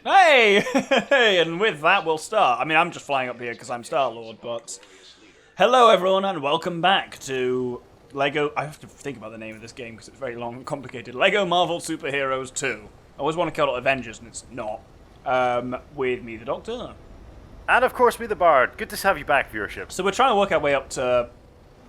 Hey! And with that, we'll start. I mean, I'm just flying up here because I'm Star-Lord, but... Hello, everyone, and welcome back to Lego... I have to think about the name of this game because it's very long and complicated. Lego Marvel Superheroes 2. I always want to call it Avengers, and it's not. With me, the Doctor. And of course, me, the Bard. Good to have you back, viewership. So we're trying to work our way up to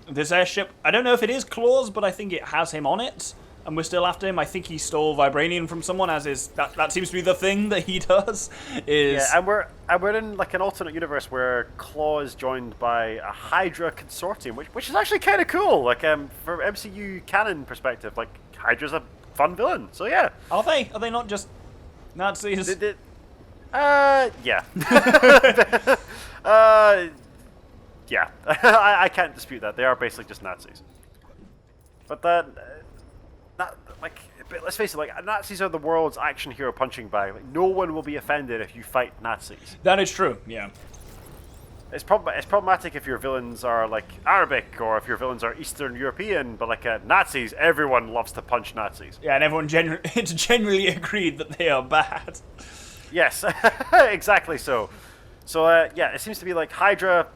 this airship. I don't know if it is Claw's, but I think it has him on it. And we're still after him. I think he stole vibranium from someone, as is that seems to be the thing that he does. Is yeah, and we're in like an alternate universe where Claw is joined by a Hydra consortium, which is actually kind of cool. Like from MCU canon perspective, like Hydra's a fun villain. So yeah, are they? Are they not just Nazis? Yeah. Yeah. I can't dispute that. They are basically just Nazis. But that. But let's face it, like, Nazis are the world's action hero punching bag. Like, no one will be offended if you fight Nazis. That is true, yeah. It's problematic if your villains are, like, Arabic, or if your villains are Eastern European, but, like, Nazis, everyone loves to punch Nazis. Yeah, and everyone it's generally agreed that they are bad. Yes, exactly so. So, yeah, it seems to be, like, Hydra,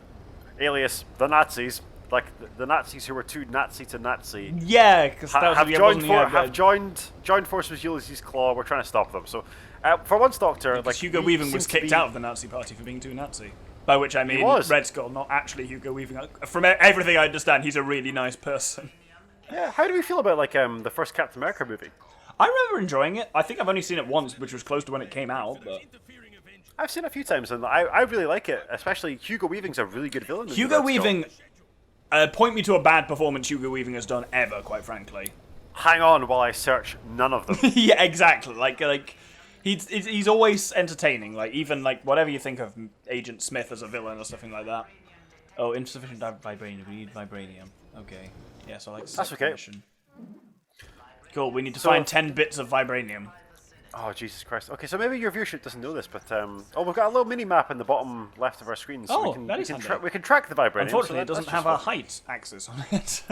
alias the Nazis, like the Nazis who were too Nazi to Nazi. Yeah, because have joined forces with Ulysses Claw. We're trying to stop them. So, for once, Doctor, like Hugo Weaving was kicked out of the Nazi Party for being too Nazi. By which I mean Red Skull, not actually Hugo Weaving. From everything I understand, he's a really nice person. Yeah. How do we feel about like the first Captain America movie? I remember enjoying it. I think I've only seen it once, which was close to when it came out, but. I've seen it a few times, and I really like it. Especially Hugo Weaving's a really good villain. Hugo Weaving. Point me to a bad performance Hugo Weaving has done ever, quite frankly. Hang on while I search none of them. Yeah, exactly. Like he's always entertaining. Like even like whatever you think of Agent Smith as a villain or something like that. Oh, insufficient vibranium. We need vibranium. Okay. Yeah, so like that's okay. Mission. Cool. We need to find 10 bits of vibranium. Oh, Jesus Christ. Okay, so maybe your viewership doesn't know this, but we've got a little mini-map in the bottom left of our screen, so we can track the vibranium. Unfortunately, it doesn't have a height axis on it.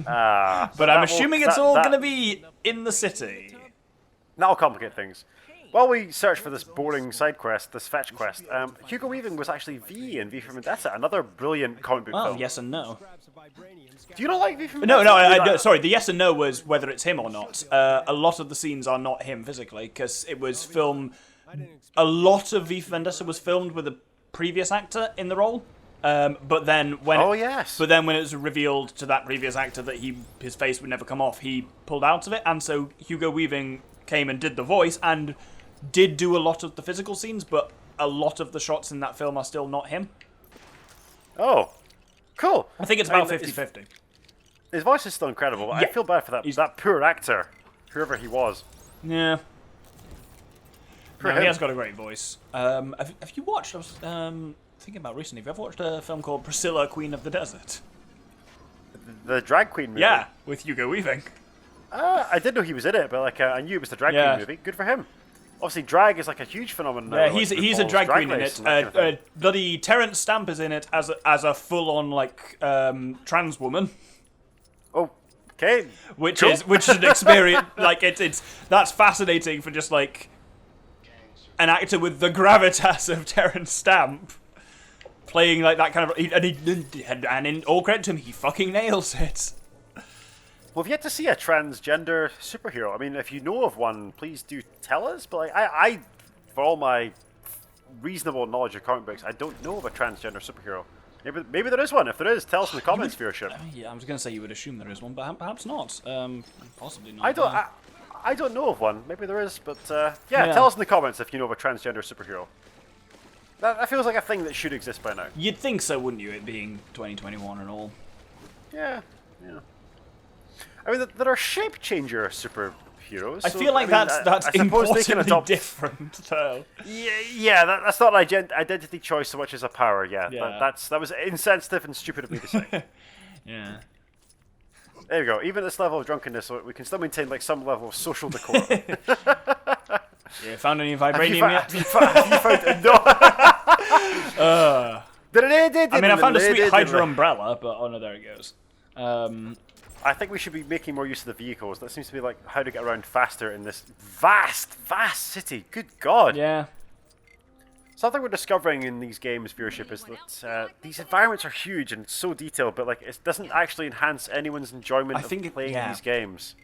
But I'm assuming it's all going to be in the city. That'll complicate things. While we search for this boring side quest, this fetch quest, Hugo Weaving was actually V in V for Vendetta, another brilliant comic book film. Yes and no. Do you not like V for Vendetta? No, sorry, the yes and no was whether it's him or not. A lot of the scenes are not him physically, because it was filmed... A lot of V for Vendetta was filmed with a previous actor in the role. But then when when it was revealed to that previous actor that his face would never come off, he pulled out of it, and so Hugo Weaving came and did the voice, and did do a lot of the physical scenes, but a lot of the shots in that film are still not him. Oh, cool. I think it's about 50-50. His voice is still incredible, but I feel bad for that poor actor, whoever he was. Yeah. No, he has got a great voice. Have you watched, I was thinking about recently, have you ever watched a film called Priscilla, Queen of the Desert? The drag queen movie? Yeah, with Hugo Weaving. I did know he was in it, but like I knew it was the drag queen movie. Good for him. Obviously, drag is like a huge phenomenon now. Yeah, he's a drag queen in it. Bloody Terrence Stamp is in it as a full-on like trans woman. Okay. Which is an experience like that's fascinating for just like an actor with the gravitas of Terrence Stamp playing like that kind of and in all credit to him, he fucking nails it. We've yet to see a transgender superhero. I mean, if you know of one, please do tell us. But like, I for all my reasonable knowledge of comic books, I don't know of a transgender superhero. Maybe there is one. If there is, tell us in the comments, viewership. Yeah, I was going to say you would assume there is one, but perhaps not. Possibly not. I don't know of one. Maybe there is, but tell us in the comments if you know of a transgender superhero. That feels like a thing that should exist by now. You'd think so, wouldn't you? It being 2021 and all. Yeah. I mean, there are shape changer superheroes. I feel like that's importantly different, though. Yeah, that's not an identity choice so much as a power. Yeah. That was insensitive and stupid of me to say. Yeah. There you go. Even at this level of drunkenness, we can still maintain like some level of social decorum. Yeah, found any vibranium yet? Have you found no. I mean, I found a sweet Hydra umbrella, but oh no, there it goes. I think we should be making more use of the vehicles. That seems to be like how to get around faster in this vast city. Good God. Yeah. Something we're discovering in these games viewership is that these environments are huge and so detailed, but like it doesn't actually enhance anyone's enjoyment of playing these games.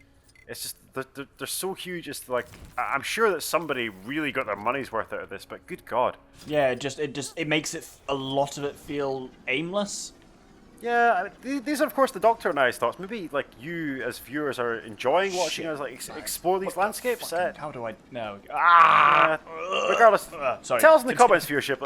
It's just they're so huge. It's like I'm sure that somebody really got their money's worth out of this, but good God. Yeah, it makes a lot of it feel aimless. Yeah, these are of course the Doctor and I's thoughts. Maybe like you as viewers are enjoying watching us like explore these landscapes. How do I know? Regardless, sorry. Tell us in the comments, viewership.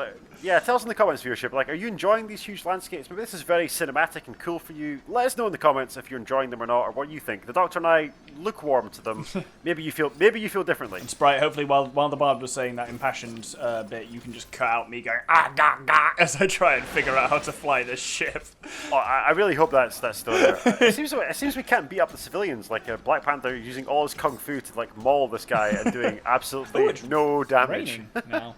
Tell us in the comments, viewership. Like, are you enjoying these huge landscapes? Maybe this is very cinematic and cool for you. Let us know in the comments if you're enjoying them or not, or what you think. The Doctor and I lukewarm to them. Maybe you feel differently. And Sprite, hopefully, while the bard was saying that impassioned bit, you can just cut out me going as I try and figure out how to fly this ship. Oh, I really hope that's still there. It seems we can't beat up the civilians. Like Black Panther using all his kung fu to like maul this guy and doing absolutely no damage. No.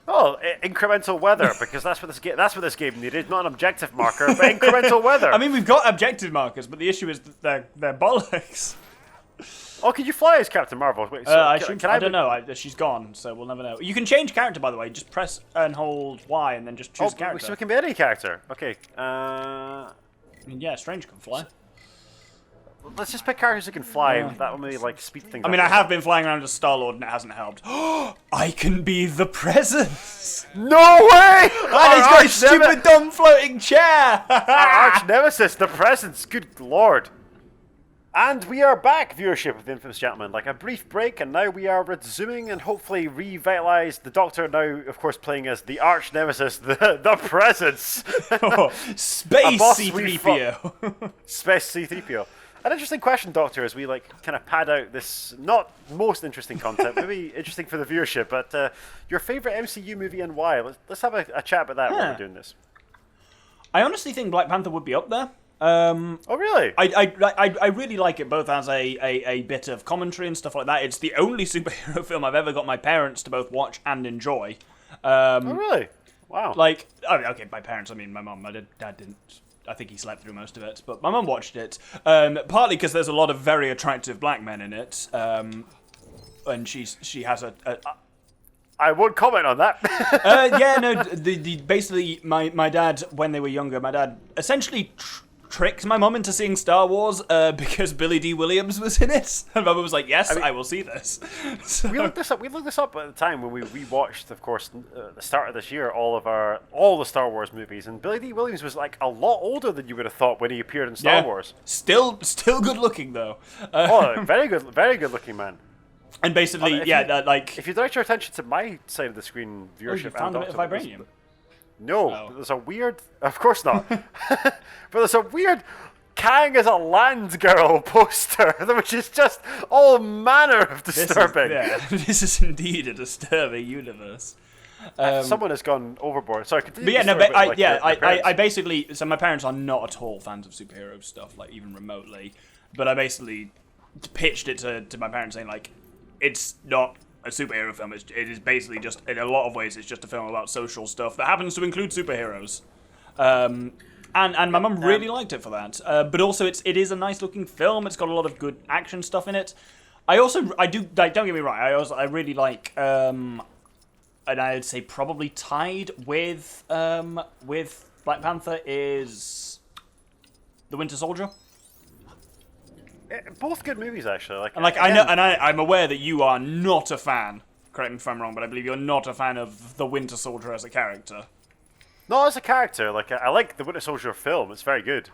Oh, incremental weather, because that's what this game needed, not an objective marker, but incremental weather. I mean, we've got objective markers, but the issue is that they're bollocks. Oh, can you fly as Captain Marvel? Wait, so I don't know. She's gone, so we'll never know. You can change character, by the way. Just press and hold Y, and then just choose character. So we can be any character. Okay. I mean, yeah, Strange can fly. Let's just pick characters who can fly. Yeah. That will maybe like speed things up. I mean, I have been flying around as Star-Lord, and it hasn't helped. I can be the Presence. No way! And he's got his stupid, dumb floating chair. Our arch nemesis, the Presence. Good Lord. And we are back, viewership of the Infamous Gentleman. Like a brief break, and now we are resuming and hopefully revitalized. The Doctor now, of course, playing as the arch nemesis, the Presence. Space C-3PO. Space C-3PO. An interesting question, Doctor, as we like kind of pad out this not most interesting content, maybe interesting for the viewership, but your favorite MCU movie and why? Let's have a chat about that while we're doing this. I honestly think Black Panther would be up there. Oh really? I really like it both as a bit of commentary and stuff like that. It's the only superhero film I've ever got my parents to both watch and enjoy. Oh really? Wow. Like, okay, my parents. I mean, my mum. My dad didn't. I think he slept through most of it, but my mum watched it. Partly because there's a lot of very attractive black men in it, and she has a I won't comment on that. yeah, no. Basically, my dad, when they were younger, my dad essentially tricked my mum into seeing Star Wars because Billy D. Williams was in it. And my mum was like, "Yes, I will see this." So. We looked this up at the time when we rewatched, of course, the start of this year, all the Star Wars movies, and Billy D. Williams was like a lot older than you would have thought when he appeared in Star Wars. Still good looking though. Very good looking man. And basically, if you direct your attention to my side of the screen viewership, you found a bit of vibranium. No, there's a weird. Of course not. But there's a weird Kang as a land girl poster, which is just all manner of disturbing. This is indeed a disturbing universe. Someone has gone overboard. Sorry, continue. But yeah, I basically. So my parents are not at all fans of superhero stuff, like even remotely. But I basically pitched it to my parents, saying like, it's not a superhero film. It is basically just, in a lot of ways, it's just a film about social stuff that happens to include superheroes. And my mum really liked it for that. But also, it is a nice looking film. It's got a lot of good action stuff in it. I do, like, don't get me wrong, I really like, and I'd say probably tied with Black Panther is The Winter Soldier. Both good movies, actually. I'm aware that you are not a fan. Correct me if I'm wrong, but I believe you're not a fan of the Winter Soldier as a character. Not as a character. Like I like the Winter Soldier film; it's very good.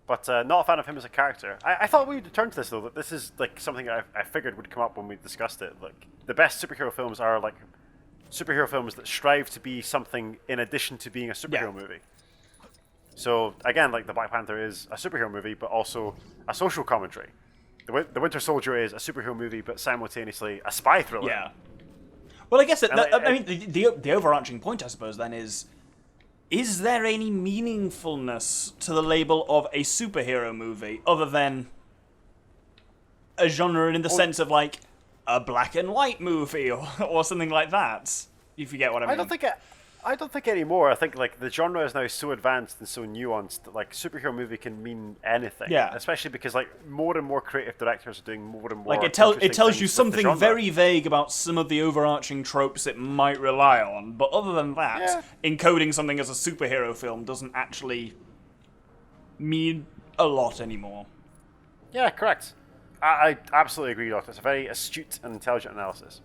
But not a fan of him as a character. I thought we'd return to this though. That this is like something I figured would come up when we discussed it. Like the best superhero films are like superhero films that strive to be something in addition to being a superhero movie. So, again, like, the Black Panther is a superhero movie, but also a social commentary. The Winter Soldier is a superhero movie, but simultaneously a spy thriller. Yeah. Well, I guess, the overarching point, I suppose, then is there any meaningfulness to the label of a superhero movie, other than a genre in the sense of, like, a black and white movie, or something like that, if you get what I mean? I don't think anymore. I think like the genre is now so advanced and so nuanced that like superhero movie can mean anything. Yeah. Especially because like more and more creative directors are doing more and more. Like it tells you things with the something genre. very vague about some of the overarching tropes it might rely on, but other than that, encoding something as a superhero film doesn't actually mean a lot anymore. Yeah, correct. I absolutely agree, Doctor. It's a very astute and intelligent analysis.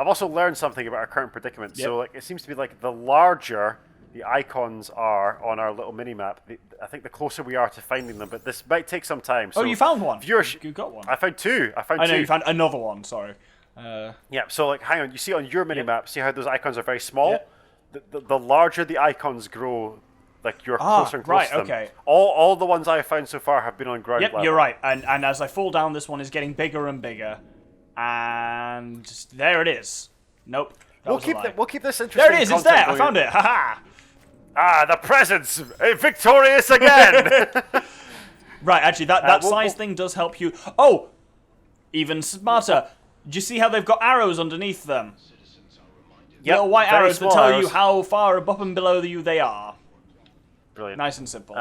I've also learned something about our current predicament. Yep. So, like, it seems to be like the larger the icons are on our little mini map, I think the closer we are to finding them. But this might take some time. So you found one. Viewership. You got one. I found two. I know you found another one. Sorry. Yeah. So, like, hang on. You see on your mini map, see how those icons are very small. Yep. The larger the icons grow, like you're closer and closer to them. Okay. All the ones I've found so far have been on ground level. You're right. And as I fall down, this one is getting bigger and bigger. And there it is. Nope. We'll keep this interesting. There it is. It's there. I found it. Haha. The presents victorious again. Right. Actually, that size thing does help you. Oh, even smarter. Do you see how they've got arrows underneath them? Yep, little white very arrows that small tell arrows. you how far above and below you they are. Brilliant. Nice and simple.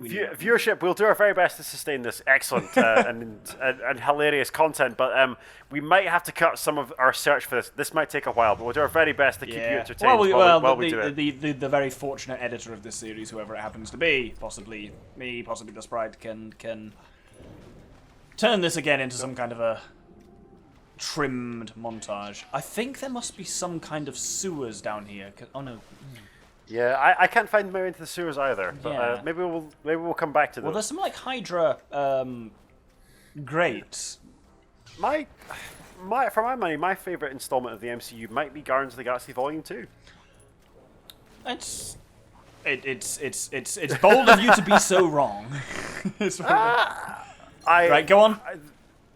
Viewership, we'll do our very best to sustain this excellent and hilarious content, but we might have to cut some of our search for this. This might take a while, but we'll do our very best to keep you entertained while we do it. The very fortunate editor of this series, whoever it happens to be, possibly me, possibly the sprite, can turn this again into some kind of a trimmed montage. I think there must be some kind of sewers down here. Oh no. Yeah, I can't find my way into the sewers either, but Yeah. maybe we'll come back to those. Well, there's some like Hydra grates. For my money, my favorite installment of the MCU might be Guardians of the Galaxy Volume 2. It's bold of you to be so wrong. Right, go on.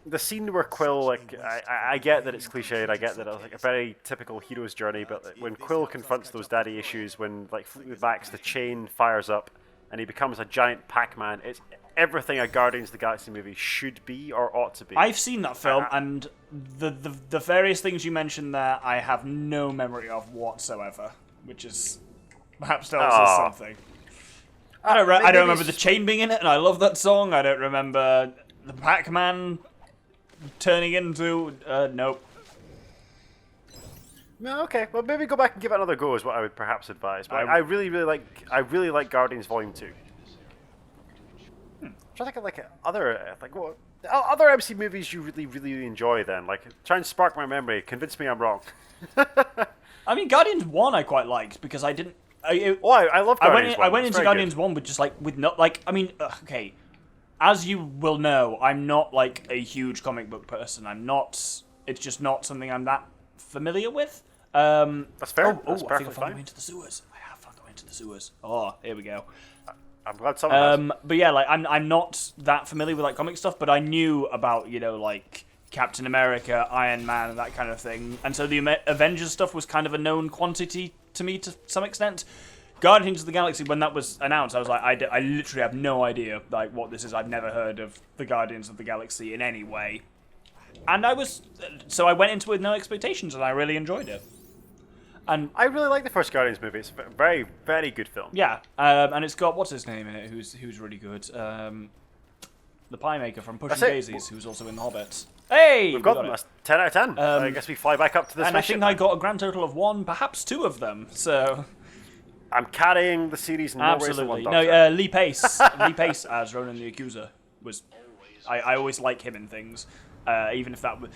The scene where Quill, like, I get that it's cliched, I get that it's like a very typical hero's journey, but when Quill confronts those daddy issues, when, like, Fleetwood Mac's The Chain fires up and he becomes a giant Pac-Man, it's everything a Guardians of the Galaxy movie should be or ought to be. I've seen that film, and the various things you mentioned there, I have no memory of whatsoever, which is perhaps tells us something. I don't remember The Chain being in it, and I love that song. I don't remember the Pac-Man turning into nope. No, okay. Well, maybe go back and give it another go is what I would perhaps advise. But I really like Guardians Volume 2. I'm trying to think of like other MC movies you really enjoy. Then, like, try and spark my memory. Convince me I'm wrong. I mean, Guardians 1 I quite liked because I didn't. I love Guardians 1. I went into Guardians 1 with just like I mean, okay. As you will know, I'm not like a huge comic book person. I'm not. It's just not something I'm that familiar with. That's fair. That's I think I perfectly found fine. my way into the sewers. I have found my way into the sewers. Oh, here we go. I'm glad someone has. But yeah, like I'm not that familiar with like comic stuff, but I knew about like Captain America, Iron Man, and that kind of thing, and so the Avengers stuff was kind of a known quantity to me to some extent. Guardians of the Galaxy, when that was announced, I was like, I literally have no idea like what this is. I've never heard of the Guardians of the Galaxy in any way, and I went into it with no expectations, and I really enjoyed it. And I really like the first Guardians movie. It's a very, very good film. yeah, and it's got what's his name in it, who's really good. The pie maker from Pushing Daisies, who's also in The Hobbit. Hey, we've got them. That's 10 out of 10. I guess we fly back up to this. And I think I got a grand total of 1, perhaps 2 of them. So. I'm carrying the series in more ways than one. No, Lee Pace. Lee Pace as Ronan the Accuser was. I always like him in things, even if that was.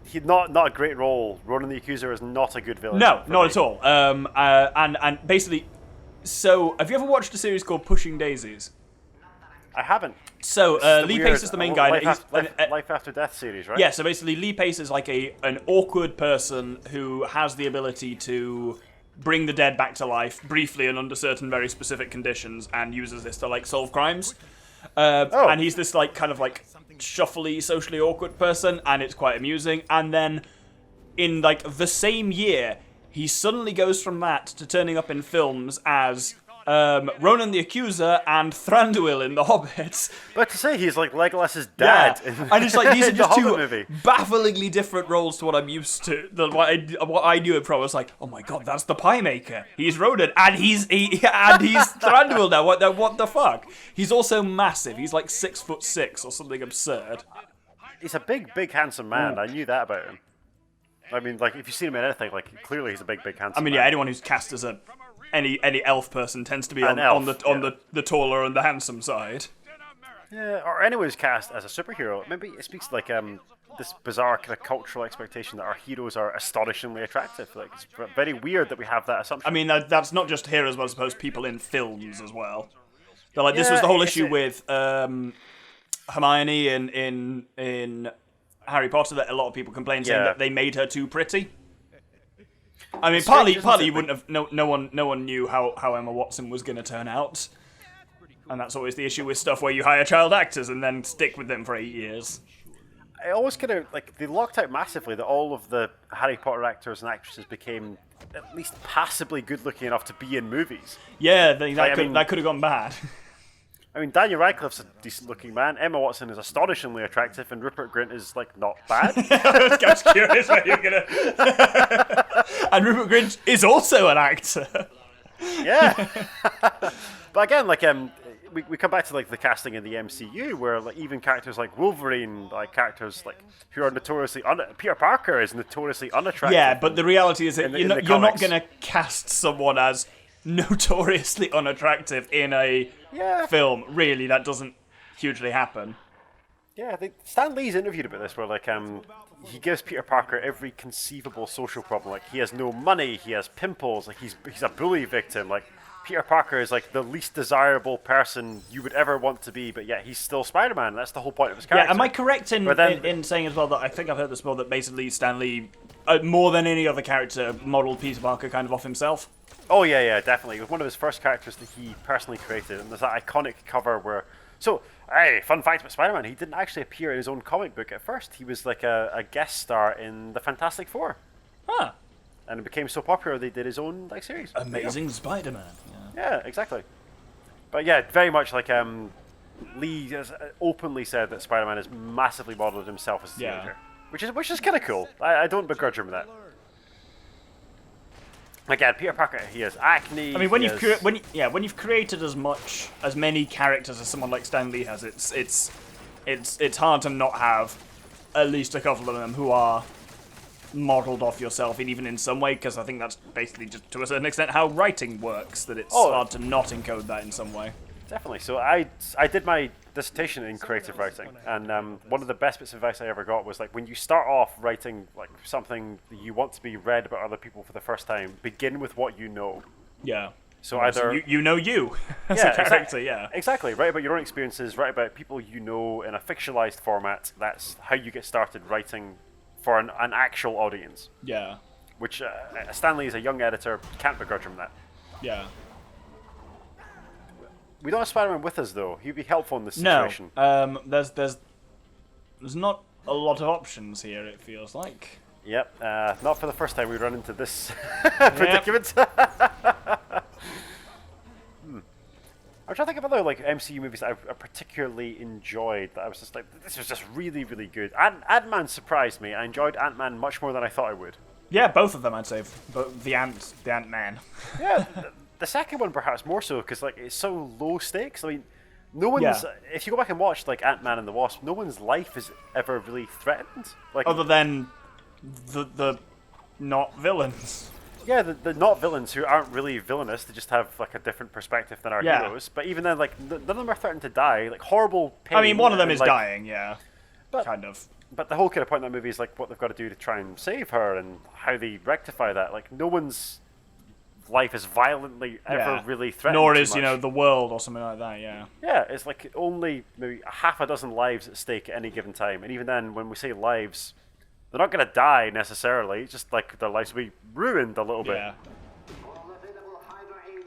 He's not a great role. Ronan the Accuser is not a good villain. No, not at all. And basically, so have you ever watched a series called Pushing Daisies? I haven't. So Lee Pace is the main guy. Life After Death series, right? Yeah. So basically, Lee Pace is like an awkward person who has the ability to bring the dead back to life briefly and under certain very specific conditions, and uses this to like solve crimes. And he's this like kind of like shuffly, socially awkward person, and it's quite amusing. And then in like the same year, he suddenly goes from that to turning up in films as Ronan the Accuser, and Thranduil in The Hobbit. But to say he's like Legolas's dad. Yeah. And it's like, these are in just the two Hobbit movie. bafflingly different roles to what I'm used to. What I knew it from was like, oh my god, that's the pie maker. He's Ronan, and he's Thranduil now. What the fuck? He's also massive. He's like 6'6" or something absurd. He's a big, handsome man. I knew that about him. I mean, like, if you've seen him in anything, like, clearly he's a big, handsome man. Yeah, anyone who's cast as any elf person tends to be on the taller and the handsome side. Yeah, or anyone who's cast as a superhero. Maybe it speaks to, like, this bizarre kind of cultural expectation that our heroes are astonishingly attractive. Like, it's very weird that we have that assumption. I mean, that's not just heroes, but I suppose people in films as well. But, like, this was the whole issue with Hermione in Harry Potter, that a lot of people complained, saying that they made her too pretty. I mean, partly you wouldn't have. No one knew how Emma Watson was going to turn out, and that's always the issue with stuff where you hire child actors and then stick with them for 8 years. I always kind of like they locked out massively that all of the Harry Potter actors and actresses became at least passably good looking enough to be in movies. Yeah, that could have gone bad. I mean, Daniel Radcliffe's a decent-looking man. Emma Watson is astonishingly attractive, and Rupert Grint is, like, not bad. I was curious where you're gonna. And Rupert Grint is also an actor. Yeah. But again, like, we come back to like the casting in the MCU, where like even characters like Wolverine, like characters like who are notoriously Peter Parker is notoriously unattractive. Yeah, but the reality is that you're not going to cast someone as notoriously unattractive in a film. Really, that doesn't hugely happen. Yeah, Stan Lee's interviewed about this, where like he gives Peter Parker every conceivable social problem. Like he has no money, he has pimples, like he's a bully victim. Like Peter Parker is like the least desirable person you would ever want to be, but yet he's still Spider-Man. That's the whole point of his character. Yeah, am I correct in saying as well that I think I've heard this before, that basically Stan Lee, more than any other character, modelled Peter Parker kind of off himself? Oh yeah, definitely. It was one of his first characters that he personally created, and there's that iconic cover where... So, hey, fun fact about Spider-Man, he didn't actually appear in his own comic book at first. He was like a guest star in the Fantastic Four. Huh. And it became so popular they did his own like series. Amazing Spider-Man. Yeah, exactly. But yeah, very much like Lee has openly said that Spider-Man has massively modelled himself as a teenager, which is kind of cool. I don't begrudge him that. Again, Peter Parker, he has acne. I mean, when you've created as many characters as someone like Stan Lee has, it's hard to not have at least a couple of them who are modelled off yourself, and even in some way, because I think that's basically just to a certain extent how writing works. That it's hard to not encode that in some way. Definitely. So I did my dissertation in creative writing, and one of the best bits of advice I ever got was like when you start off writing like something that you want to be read by other people for the first time, begin with what you know. Yeah. So either you know you as a character, exactly. Write about your own experiences. Write about people you know in a fictionalized format. That's how you get started writing for an actual audience. Yeah. Which Stan Lee is a young editor, can't begrudge him that. Yeah. We don't have Spider-Man with us though. He'd be helpful in this situation. No. There's not a lot of options here, it feels like. Yep. Not for the first time we run into this predicament. I'm trying to think of other like MCU movies that I particularly enjoyed. That I was just like, this was just really, really good. Ant-Man surprised me. I enjoyed Ant-Man much more than I thought I would. Yeah, both of them I'd say. But the Ant-Man. Yeah, the second one perhaps more so because like it's so low stakes. I mean, no one's. If you go back and watch like Ant-Man and the Wasp, no one's life is ever really threatened. Like other than the not villains. Yeah, the not villains who aren't really villainous, they just have like a different perspective than our heroes. But even then, like none of them are threatened to die. Like horrible pain. I mean, one of them is like, dying, but, kind of. But the whole kind of point of that movie is like what they've got to do to try and save her and how they rectify that. Like no one's life is violently ever really threatened. Nor is the world or something like that. Yeah. Yeah, it's like only maybe half a dozen lives at stake at any given time, and even then, when we say lives. They're not going to die necessarily, it's just like their lives will be ruined a little bit.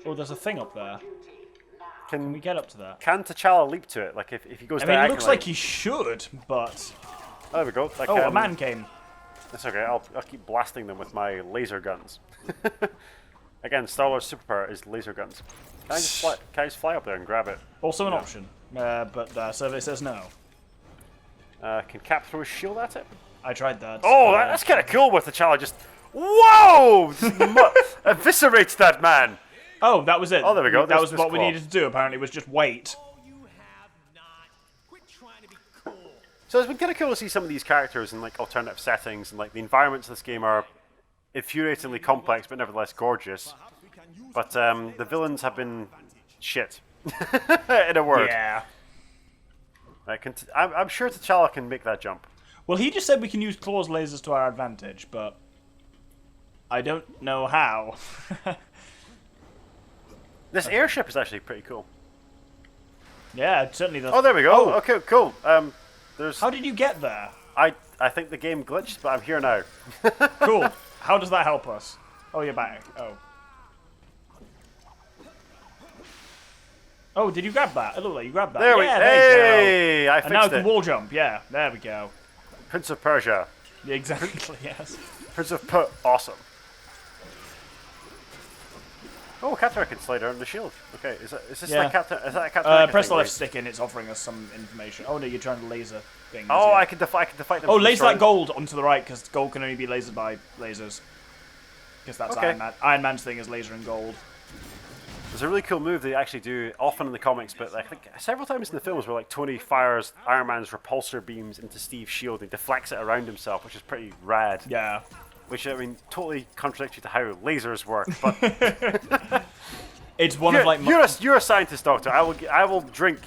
Oh, there's a thing up there. Can we get up to that? Can T'Challa leap to it? Like if he goes it looks like he should, but... Oh, there we go. Like, a man came. That's okay, I'll keep blasting them with my laser guns. Again, Star-Lord's superpower is laser guns. Can I just fly up there and grab it? Also an option, but survey says no. Can Cap throw his shield at it? I tried that. Oh, that's kind of cool with the T'Challa just... Whoa! Eviscerates that man! Oh, that was it. Oh, there we go. That was what we needed to do, apparently, was just wait. So it's been kind of cool to see some of these characters in like alternative settings, and like the environments of this game are infuriatingly complex but nevertheless gorgeous. But the villains have been shit, in a word. Yeah. I'm sure T'Challa can make that jump. Well, he just said we can use Claw's lasers to our advantage, but I don't know how. This airship is actually pretty cool. Yeah, it certainly does. Oh, there we go. Oh. Okay, cool. There's. How did you get there? I think the game glitched, but I'm here now. Cool. How does that help us? Oh, you're back. Oh. Oh, did you grab that? It looked like you grabbed that. There we yeah, go. there Hey, you go. I And now fixed I can it. wall jump. Yeah, there we go. Prince of Persia. Yeah, exactly, yes. Prince of awesome. Oh, Captain America can slide around the shield. Okay, is this Yeah. like Captain? Is that a Captain America Press thing the where left stick and it's offering us some information. Oh no, you're trying to laser things. Oh, yeah. I can defy them. Oh, from laser that destroying- gold onto the right, because gold can only be lasered by lasers. Because that's Okay. Iron Man. Iron Man's thing is laser and gold. There's a really cool move they actually do often in the comics, but I think several times in the films where like Tony fires Iron Man's repulsor beams into Steve's shield and deflects it around himself, which is pretty rad. Yeah. Which, I mean, totally contradictory to how lasers work, but... It's one of like... You're a scientist, Doctor. I will drink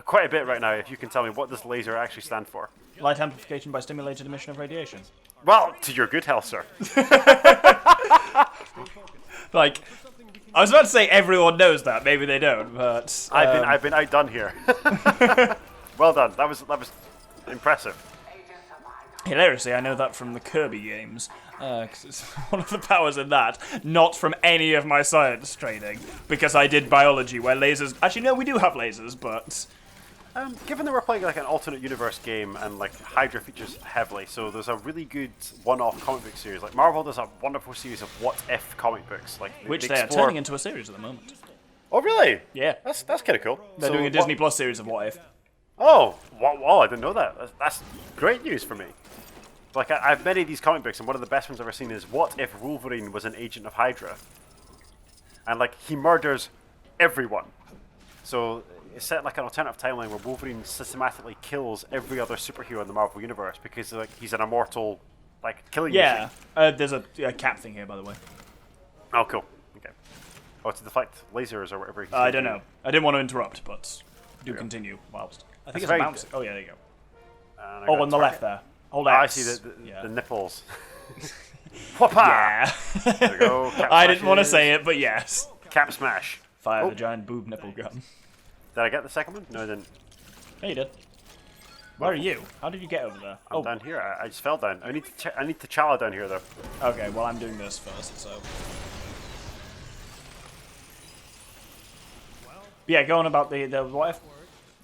quite a bit right now if you can tell me what this laser actually stands for. Light amplification by stimulated emission of radiation. Well, to your good health, sir. Like, I was about to say everyone knows that. Maybe they don't, but... I've been outdone here. Well done. That was impressive. Hilariously, I know that from the Kirby games. 'Cause it's one of the powers in that, not from any of my science training, because I did biology where lasers... Actually, no, we do have lasers, but... Given that we're playing like an alternate universe game and like Hydra features heavily, so there's a really good one-off comic book series. Like Marvel does a wonderful series of what-if comic books, like Which they are explore... turning into a series at the moment. Oh, really? Yeah. That's kind of cool. They're doing a Disney Plus series of What If. Oh, wow! I didn't know that. That's great news for me. Like I've many of these comic books, and one of the best ones I've ever seen is what if Wolverine was an agent of Hydra, and like he murders everyone. So it's set like an alternative timeline where Wolverine systematically kills every other superhero in the Marvel universe because like he's an immortal, like killing machine. There's a cap thing here, by the way. Oh, cool. Okay. Oh, to deflect lasers or whatever. I don't know. I didn't want to interrupt, but do continue whilst. I think That's it's very bouncing. Oh, yeah, there you go. And I Oh, got on the target. left there. Hold Oh, X. I see the nipples. Whoppa! Yeah. There we go. Cap I didn't want to smashes. say it, but yes. Cap smash. Fire Oh. the giant boob nipple gun. Did I get the second one? No, I didn't. Yeah, you did. Where are you? How did you get over there? I'm down here. I just fell down. I need T'Challa down here though. Okay, well, I'm doing this first, so... Yeah, go on about the what if.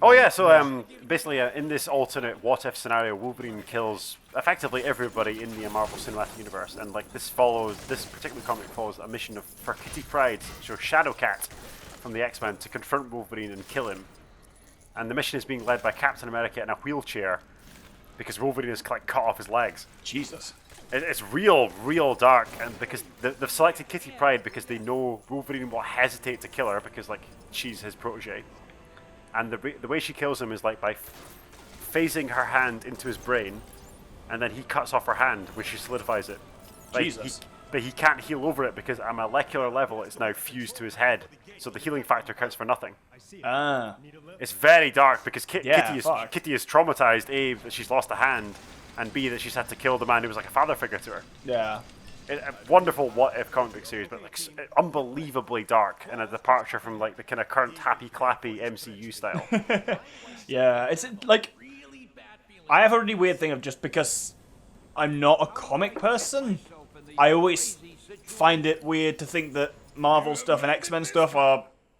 Oh yeah, so basically in this alternate what if scenario, Wolverine kills effectively everybody in the Marvel Cinematic Universe, and like this particular comic follows a mission for Kitty Pryde, so Shadowcat from the X-Men, to confront Wolverine and kill him. And the mission is being led by Captain America in a wheelchair because Wolverine is like cut off his legs. Jesus. It's real dark, and because they've selected Kitty Pryde because they know Wolverine will hesitate to kill her because like she's his protege, and the way she kills him is like by phasing her hand into his brain, and then he cuts off her hand when she solidifies it. Like, Jesus. But he can't heal over it because at a molecular level it's now fused to his head, so the healing factor counts for nothing. Ah. It's very dark because Yeah, Kitty is traumatized, A, that she's lost a hand, and B, that she's had to kill the man who was like a father figure to her. Yeah. A wonderful what-if comic book series, but like unbelievably dark, and a departure from like the kind of current happy-clappy MCU style. Yeah, it's like... I have a really weird thing of just because I'm not a comic person, I always find it weird to think that Marvel stuff and X-Men stuff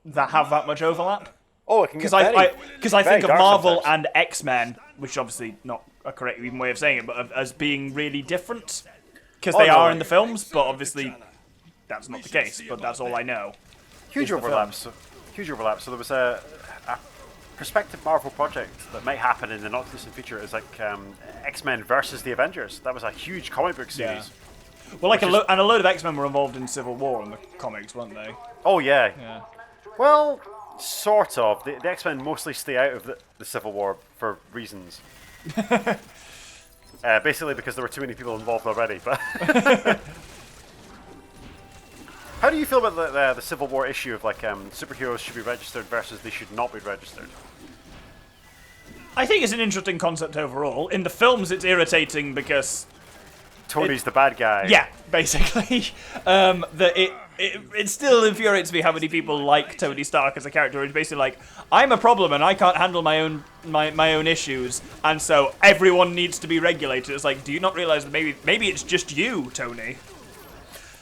that have that much overlap. Oh, it can Because get I think of dark Marvel sometimes. and X-Men, which obviously not a correct even way of saying it, but as being really different. Because they are in the films, but obviously that's not the case, but that's all I know. Huge overlap. So there was a prospective Marvel project that might happen in the not distant future. Is like X-Men versus the Avengers. That was a huge comic book series. Yeah. Well, like and a load of X-Men were involved in Civil War in the comics, weren't they? Oh yeah. Yeah. Well, sort of. The X-Men mostly stay out of the Civil War for reasons. Basically because there were too many people involved already. But how do you feel about the Civil War issue of like superheroes should be registered versus they should not be registered? I think it's an interesting concept overall. In the films, it's irritating because Tony's the bad guy. Yeah, basically. It still infuriates me how many people like Tony Stark as a character. It's basically like, I'm a problem and I can't handle my own issues, and so everyone needs to be regulated. It's like, do you not realize that maybe it's just you, Tony?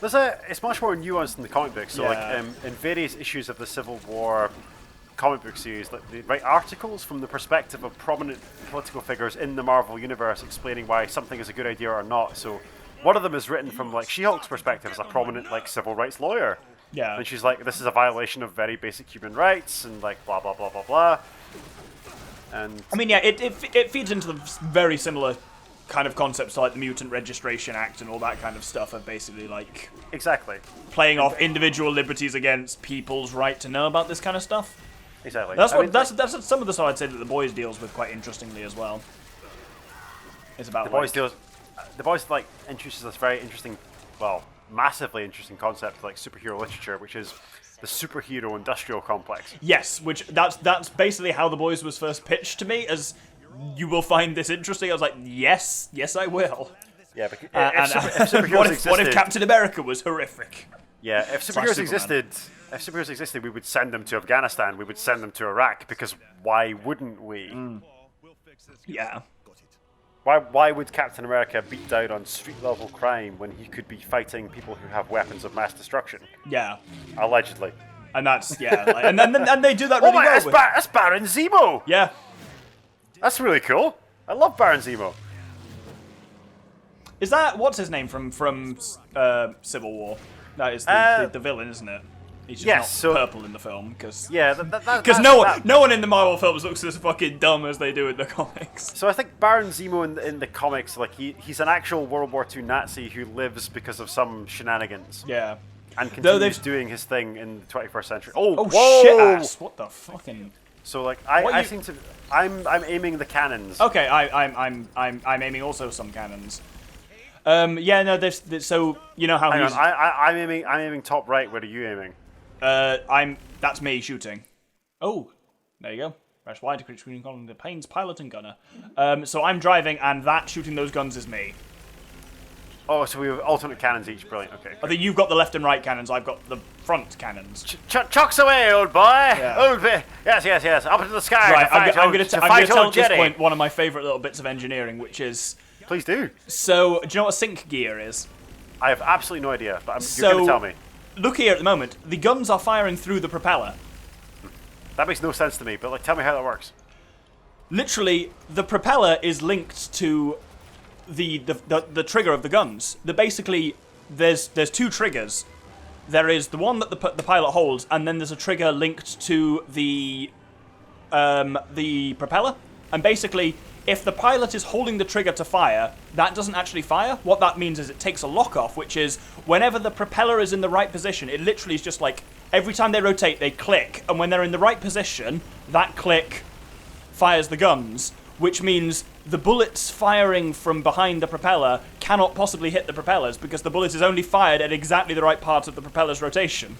It's much more nuanced in the comic books. So Yeah. like in various issues of the Civil War comic book series, like they write articles from the perspective of prominent political figures in the Marvel universe explaining why something is a good idea or not. So one of them is written from like She-Hulk's perspective as a prominent like civil rights lawyer. Yeah. And she's like, this is a violation of very basic human rights and like blah blah blah blah blah. And I mean, yeah, it feeds into the very similar kind of concepts like the Mutant Registration Act and all that kind of stuff of basically like exactly playing off individual liberties against people's right to know about this kind of stuff. Exactly. That's some of the stuff I'd say that The Boys deals with quite interestingly as well. It's about The Boys like introduces this very interesting, well, massively interesting concept like superhero literature, which is the superhero industrial complex. Yes, which that's basically how The Boys was first pitched to me, as you will find this interesting. I was like, yes, I will. Yeah, but if superheroes what if Captain America was horrific? Yeah, if superheroes existed, we would send them to Afghanistan. We would send them to Iraq because why wouldn't we? Yeah. Why would Captain America beat down on street level crime when he could be fighting people who have weapons of mass destruction? Yeah. Allegedly. And that's and they do that really well. That's Baron Zemo. Yeah. That's really cool. I love Baron Zemo. Is that what's his name from Civil War? That is the villain, isn't it? He's just not purple in the film because no one in the Marvel films looks as fucking dumb as they do in the comics. So I think Baron Zemo in the comics, like he's an actual World War II Nazi who lives because of some shenanigans. Yeah. And continues doing his thing in the 21st century. Oh shit ass! What the fucking? So like I'm aiming the cannons. Okay, I'm aiming also some cannons. Yeah, no, there's so you know how he's... I'm aiming top right. Where are you aiming? That's me shooting. Oh, there you go. Press Y to create screen column. The plane's pilot and gunner. So I'm driving, and that shooting those guns is me. Oh, so we have alternate cannons each. Brilliant. Okay. I think you've got the left and right cannons. I've got the front cannons. Chucks away, old boy. Yeah. Old boy. Yes. Up into the sky. Right. I'm going to tell at this Jetty. point one of my favourite little bits of engineering, which is. Please do. So, do you know what a sync gear is? I have absolutely no idea, but you're going to tell me. Look here at the moment. The guns are firing through the propeller. That makes no sense to me, but like, tell me how that works. Literally, the propeller is linked to the trigger of the guns. Basically, there's two triggers. There is the one that the pilot holds, and then there's a trigger linked to the propeller. And basically, if the pilot is holding the trigger to fire, that doesn't actually fire. What that means is it takes a lock off, which is whenever the propeller is in the right position, it literally is just like every time they rotate, they click, and when they're in the right position, that click fires the guns, which means the bullets firing from behind the propeller cannot possibly hit the propellers because the bullet is only fired at exactly the right part of the propeller's rotation.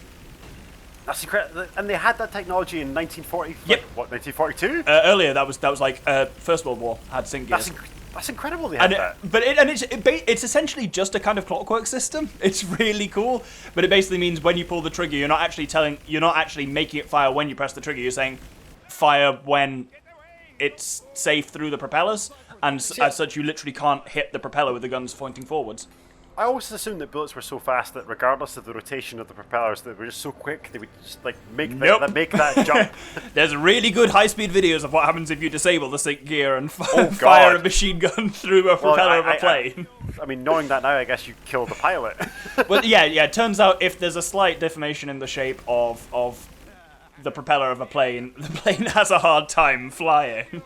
That's incredible. And they had that technology in 1940. Yep. What, 1942? Earlier, that was like First World War had sync gears. That's incredible. They had that. But it's essentially just a kind of clockwork system. It's really cool. But it basically means when you pull the trigger, you're not actually making it fire when you press the trigger. You're saying fire when it's safe through the propellers, and as such, you literally can't hit the propeller with the guns pointing forwards. I always assumed that bullets were so fast that regardless of the rotation of the propellers, they were just so quick they would just like make make that jump. There's really good high-speed videos of what happens if you disable the sync gear and fire a machine gun through a propeller of a plane. I mean, knowing that now, I guess you kill the pilot. Well, yeah. It turns out if there's a slight deformation in the shape of the propeller of a plane, the plane has a hard time flying.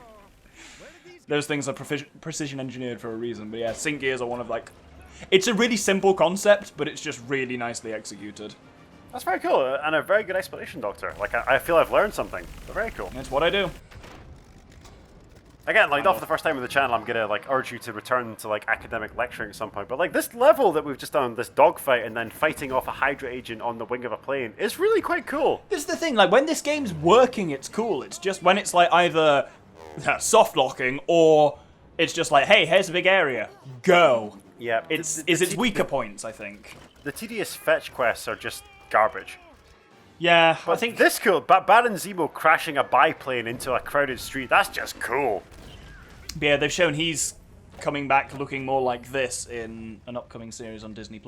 Those things are precision engineered for a reason. But yeah, sync gears are one of like... It's a really simple concept, but it's just really nicely executed. That's very cool, and a very good explanation, Doctor. Like, I feel I've learned something. They're very cool. That's what I do. Again, like, not for the first time on the channel, I'm gonna, like, urge you to return to, like, academic lecturing at some point, but, like, this level that we've just done, this dogfight, and then fighting off a Hydra agent on the wing of a plane, is really quite cool. This is the thing, like, when this game's working, it's cool. It's just when it's, like, either soft-locking, or it's just like, hey, here's a big area. Go. Yeah. It's its weaker points, I think. The tedious fetch quests are just garbage. Yeah, but I think... This cool, Baron Zebo crashing a biplane into a crowded street, that's just cool. But yeah, they've shown he's coming back looking more like this in an upcoming series on Disney+.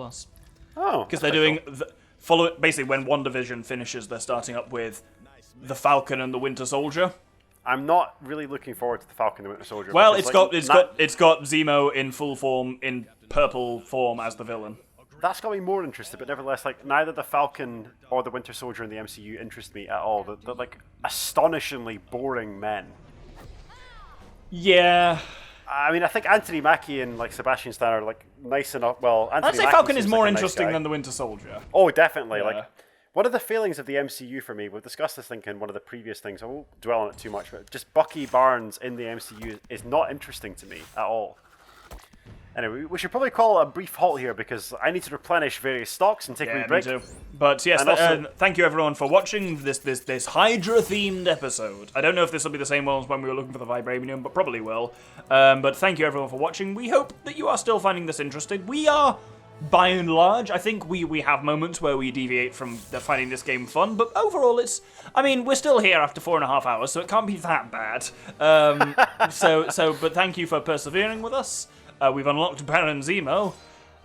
Oh, because they're doing... Cool. Basically, when WandaVision finishes, they're starting up with the Falcon and the Winter Soldier. I'm not really looking forward to the Falcon and the Winter Soldier. Well, it's got Zemo in full form, in purple form as the villain. That's got me more interested, but nevertheless, like, neither the Falcon or the Winter Soldier in the MCU interest me at all. They're like astonishingly boring men. Yeah. I mean, I think Anthony Mackie and like Sebastian Stan are like nice enough. Well, Anthony I'd say Mackie Falcon is seems more like a nice interesting guy. than the Winter Soldier. Oh, definitely. Yeah. Like, one of the failings of the MCU for me, we've discussed this, think, in one of the previous things. I won't dwell on it too much, but just Bucky Barnes in the MCU is not interesting to me at all. Anyway, we should probably call a brief halt here because I need to replenish various stocks and take a wee break. Me too. But yes, thank you everyone for watching this Hydra-themed episode. I don't know if this will be the same one as when we were looking for the Vibranium, but probably will. But thank you everyone for watching. We hope that you are still finding this interesting. We are, by and large, I think we have moments where we deviate from finding this game fun, but overall it's... I mean, we're still here after 4.5 hours, so it can't be that bad. But thank you for persevering with us. We've unlocked Baron Zemo,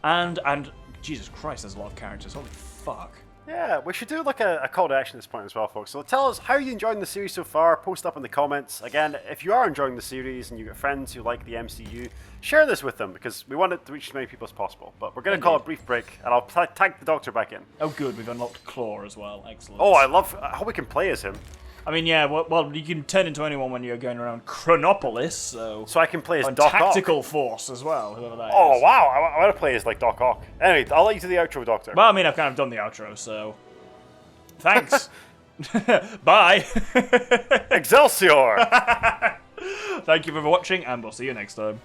and Jesus Christ, there's a lot of characters. Holy fuck. Yeah, we should do like a call to action at this point as well, folks. So tell us, how are you enjoying the series so far? Post up in the comments. Again, if you are enjoying the series and you've got friends who like the MCU, share this with them because we want it to reach as many people as possible. But we're going to call a brief break, and I'll tag the Doctor back in. Oh good, we've unlocked Claw as well. Excellent. Oh, I hope we can play as him. I mean, yeah, well, you can turn into anyone when you're going around Chronopolis, so Tactical Force as well, whoever that is. Oh, wow, I want to play as, like, Doc Ock. Anyway, I'll let you do the outro, Doctor. Well, I mean, I've kind of done the outro, so... Thanks. Bye. Excelsior! Thank you for watching, and we'll see you next time.